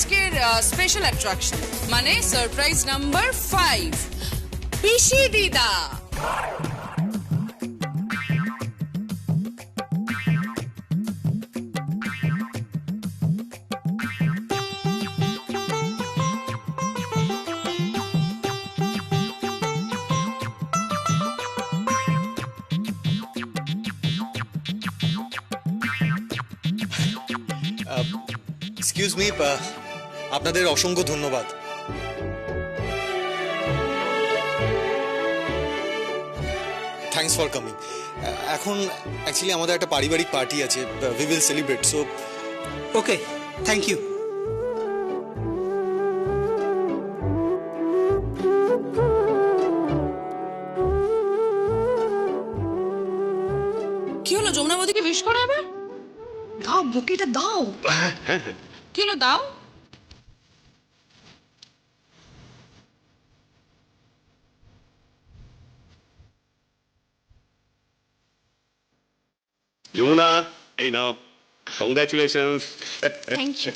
আজকের special attraction মানে surprise number 5 পিসি দিদা। এক্সকিউজ মি, আপনাদের অসংখ্য ধন্যবাদ। Thanks for coming. এখন অ্যাকচুয়ালি আমাদের একটা পারিবারিক পার্টি আছে, we will celebrate, so okay, thank you. কি হলো, যমুনা মোদিকে উইশ করো এবার। দাও বুকেটা দাও। কি হলো, দাও। যমুনা, এই নাও, কংগ্রাচুলেশনস। Thank you.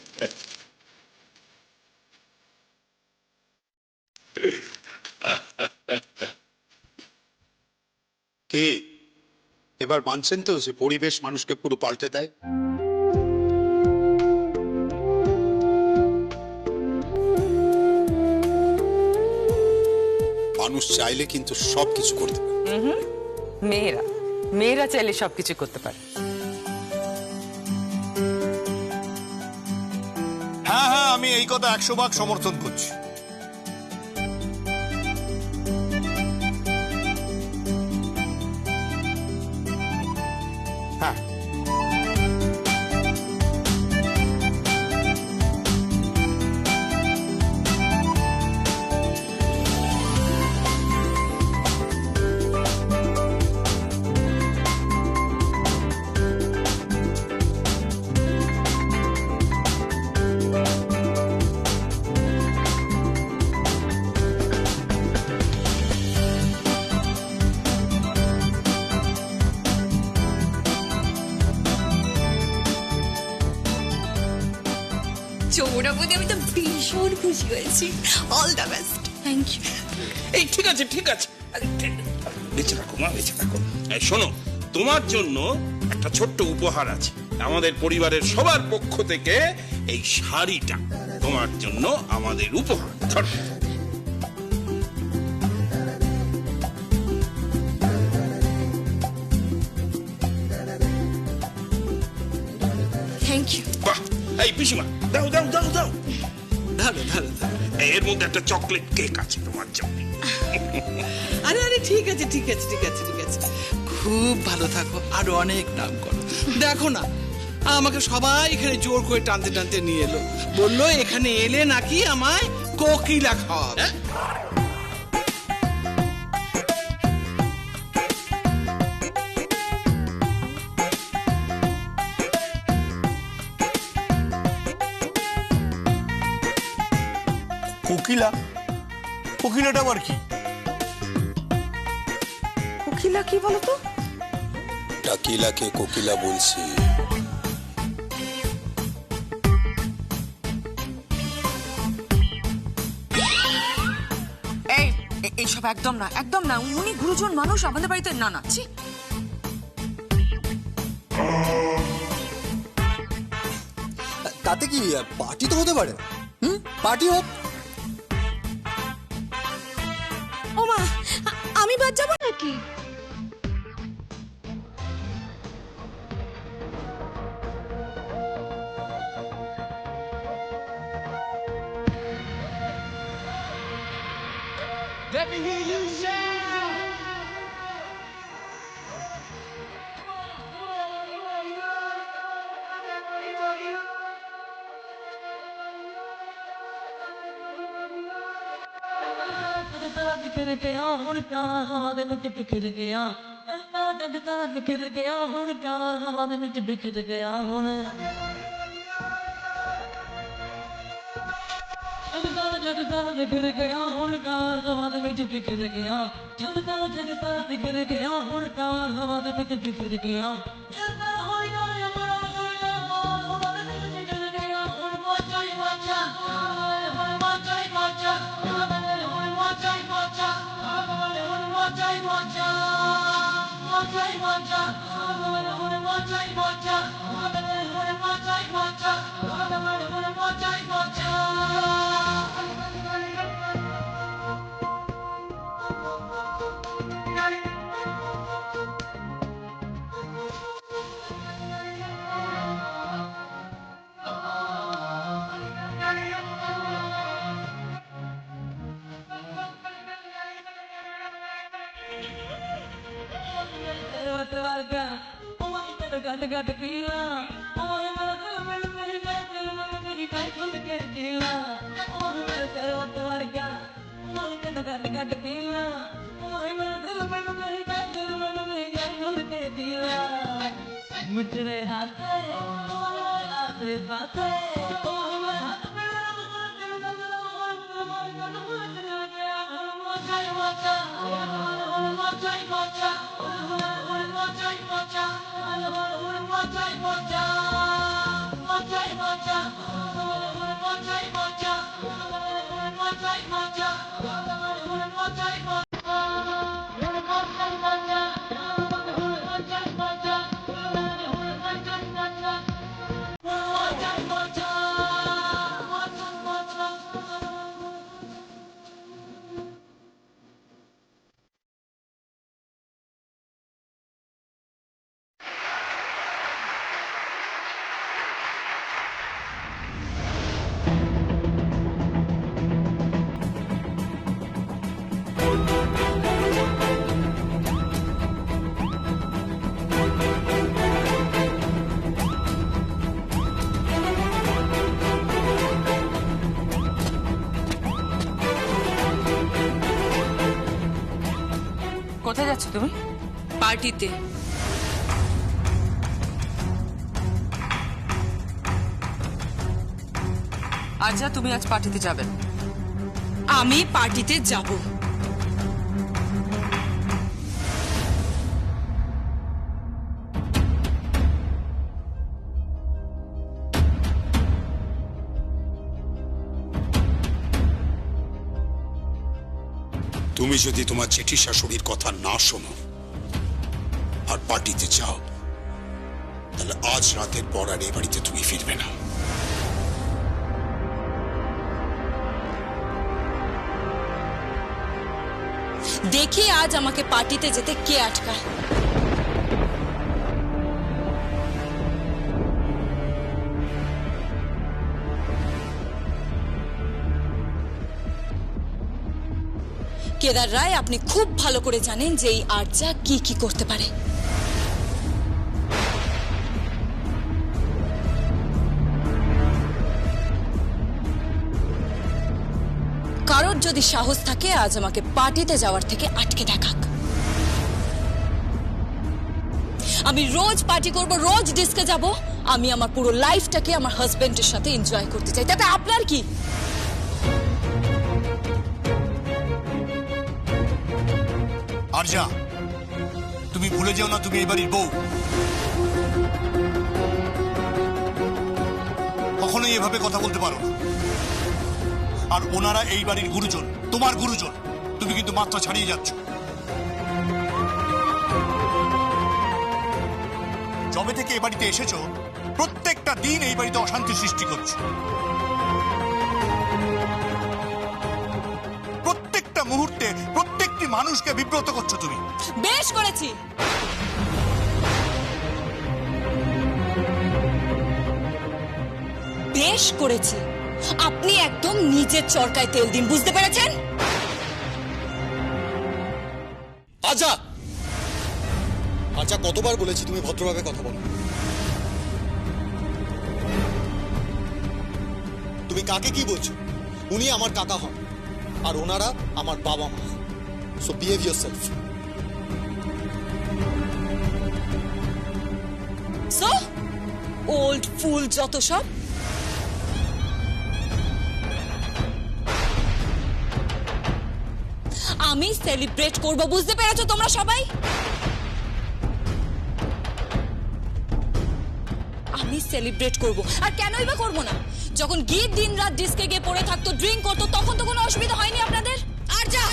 কি এবার মানছেন তো যে পরিবেশ মানুষকে পুরো পাল্টে দেয়? মানুষ চাইলে কিন্তু সবকিছু করতে পারে। মেয়েরা চাইলে সবকিছু করতে পারে। হ্যাঁ হ্যাঁ, আমি এই কথা 100% সমর্থন করছি। হ্যাঁ, যমুনা বৌদি, আমি তো ভীষণ খুশি হয়েছি। All the best. Thank you. এই ঠিক আছে ঠিক আছে, বেঁচে রাখো মা, বেঁচে রাখো। এই শোনো, তোমার জন্য একটা ছোট্ট উপহার আছে আমাদের পরিবারের সবার পক্ষ থেকে। এই শাড়িটা তোমার জন্য আমাদের উপহার। ধরো। Thank you. বাহ, এই পিসিমা, দাও দাও দাও দাও। এর মধ্যে একটা চকলেট কেক আছে তোমার জন্য। আরে আরে ঠিক আছে ঠিক আছে ঠিক আছে ঠিক আছে, খুব ভালো থাকো, আরো অনেক নাম করো। দেখো না, আমাকে সবাই এখানে জোর করে টানতে টানতে নিয়ে এলো, বললো এখানে এলে নাকি আমায় কোকিলা খাওয়াবে। কোকিলা? কোকিলাটা আবার কি? কোকিলা কি বলতো? ডাকিলাকে কোকিলা বলছি। এইসব একদম না, একদম না। উনি গুরুজন মানুষ, আমাদের বাড়িতে না নাচি। তাতে কি পার্টি তো হতে পারে। পার্টি হোক। ও মা, আমি বাদ যাবো নাকি? Jump, কোথায় যাচ্ছ তুমি? পার্টিতে। আচ্ছা, তুমি আজ পার্টিতে যাবে না। আমি পার্টিতে যাব। তুমি যদি তোমার জেঠি শাশুড়ির কথা না শোনো আর পার্টিতে যাও, তাহলে আজ রাতের পর আর এই বাড়িতে তুমি ফিরবে না। দেখি আজ আমাকে পার্টিতে যেতে কে আটকায়। কেদার রায়, আপনি খুব ভালো করে জানেন যে এই আর্যা কি কি করতে পারে। কারোর যদি সাহস থাকে আজ আমাকে পার্টিতে যাওয়ার থেকে আটকে দেখাক। আমি রোজ পার্টি করব, রোজ ডিস্কে যাব। আমি আমার পুরো লাইফটাকে আমার হাজবেন্ডের সাথে এনজয় করতে চাই। তাতে আপনার কি? আরজা, তুমি ভুলে যেও না তুমি এই বাড়ির বউ। কখনোই এভাবে কথা বলতে পারো না। আর ওনারা এই বাড়ির গুরুজন, তোমার গুরুজন। তুমি কিন্তু মাত্রা ছাড়িয়ে যাচ্ছ। যবে থেকে এই বাড়িতে এসেছো, প্রত্যেকটা দিন এই বাড়িতে অশান্তি সৃষ্টি করছো। প্রত্যেকটা মুহূর্তে প্রত্যেকটি মানুষকে বিব্রত করছো তুমি। বেশ করেছি। বেশ করেছি। আপনি একদম নিজের চরকায় তেল দিন, বুঝতে পেরেছেন? আচ্ছা আচ্ছা, কতবার বলেছি তুমি ভদ্রভাবে কথা বলো। তুমি কাকে কি বলছো? উনি আমার কাকা হন আর ওনারা আমার বাবা মা। So behave yourself. So old fool যত সব। আমি সেলিব্রেট করব, বুঝতে পেরেছো তোমরা সবাই? আমি সেলিব্রেট করব। আর কেনই বা করব না? যখন গীত দিন রাত ডিস্কে গিয়ে পড়ে থাকতো, ড্রিঙ্ক করতো, তখন তো কোনো অসুবিধা হয়নি আপনাদের। আর যা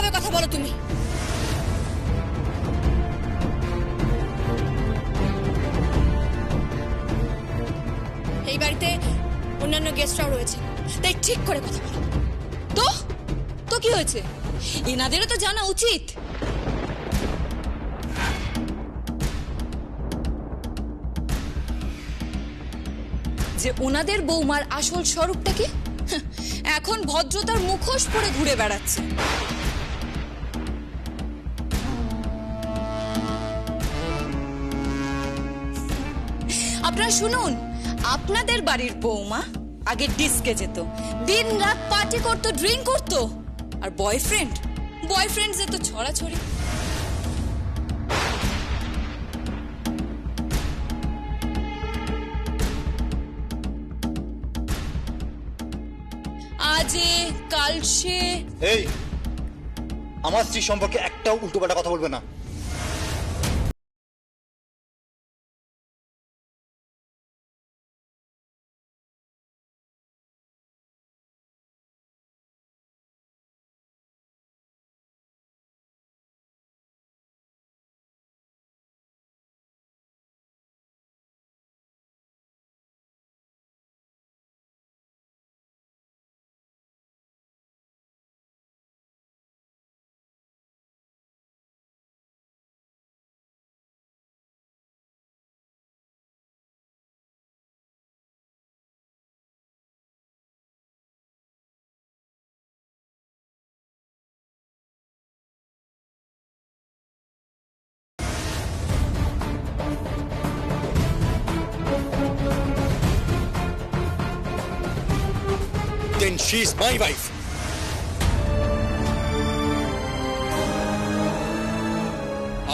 কিভাবে কথা বলো তুমি? এই বাড়িতে অন্যান্য গেস্টরাও রয়েছে, তাই ঠিক করে কথা বলো। তো তো কি হয়েছে? এনাদেরও তো জানা উচিত। যে ওনাদের বৌমার আসল স্বরূপটা কি? এখন ভদ্রতার মুখোশ পরে ঘুরে বেড়াচ্ছে। আপনারা শুনুন, আপনাদের বাড়ির বৌমা আগে ডিস্কে যেত, দিন রাত পার্টি করতো, ড্রিঙ্ক করতো, আর বয়ফ্রেন্ড যেত ছড়াছড়ি। আজে কাল সে এই আমার স্ত্রী সম্পর্কে একটাও উল্টোপাল্টা কথা বলবে না। Then she is my wife.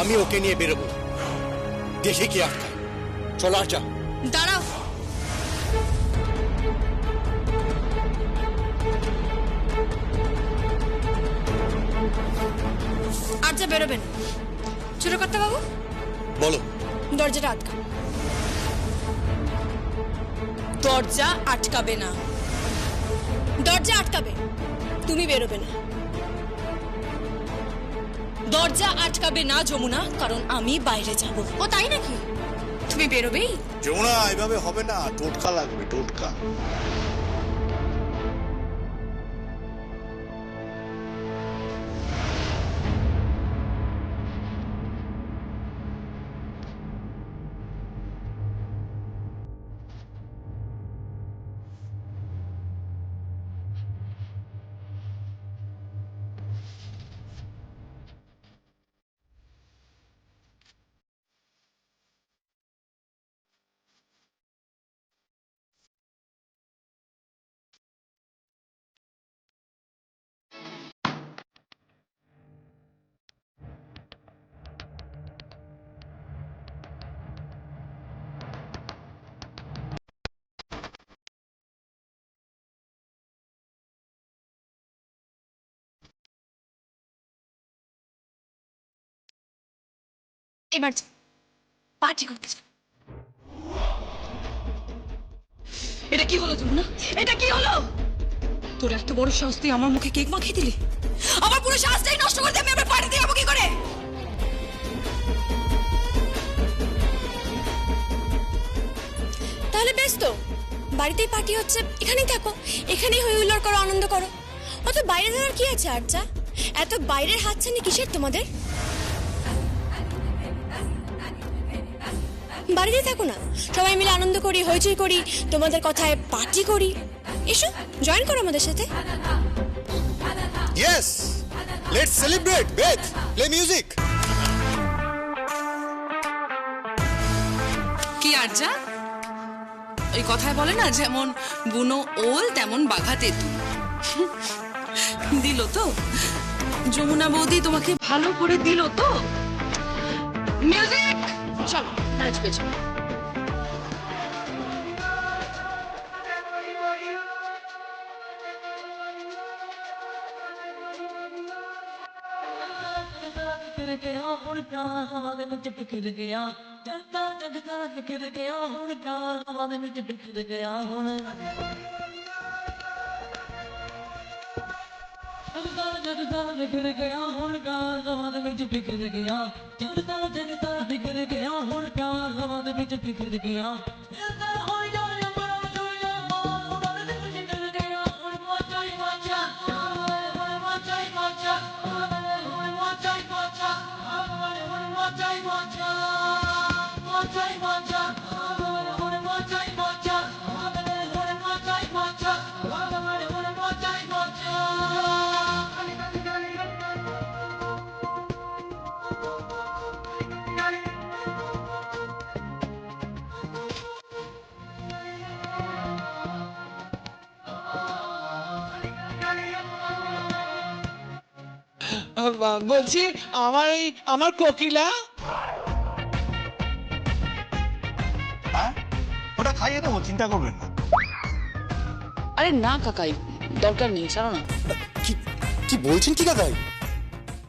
আমি ওকে নিয়ে বেরোবো, দেখি কি আটকায়। চল আর যা। দাঁড়াও, আর যা বেরোবেন। চুরকর্তা বাবু, বলো। দরজাটা আটকা। দরজা আটকাবে না, দরজা আটকাবে, তুমি বেরোবে না। দরজা আটকাবে না যমুনা, কারণ আমি বাইরে যাব। ও তাই নাকি? তুমি বেরোবেই? যমুনা, এভাবে হবে না, টোটকা লাগবে, টোটকা। এবার পার্টি করতে। এটা কি হলো যমুনা? এটা কি হলো? তোর এত বড় সাহস, তুই আমার মুখে কেক মাখিয়ে দিলি? আমার পুরো সাহসটাই নষ্ট করে দিয়ে আমি আবার পার্টিতে যাবো কি করে? তাহলে বেশ তো, বাড়িতেই পার্টি হচ্ছে, এখানেই থাকো, এখানেই হই হুল্লোড় করো, আনন্দ করো। অত বাইরে যাওয়ার কি আছে? আচ্ছা, এত বাইরের হাতছানি কিসের তোমাদের? বাড়িতেই থাকো না, সবাই মিলে আনন্দ করি, হইচই করি, তোমাদের কথায় পার্টি করি। এসো, জয়েন করো আমাদের সাথে। Yes, let's celebrate. Beth, play music. কি আরজা? ওই কথায় বলে না, যেমন বুনো ওল তেমন বাঘা তেঁতুল। দিল তো যমুনা বৌদি, তোমাকে ভালো করে দিল তো। মিউজিক, চলো নাচবে, চলো। বলছি আমার কোকিলা ওটা খাইয়ে দেবো, চিন্তা করবেন না। আরে না কাকাই, দরকার নেই, ছাড়ো না। কি কি বলছেন কি কাকাই?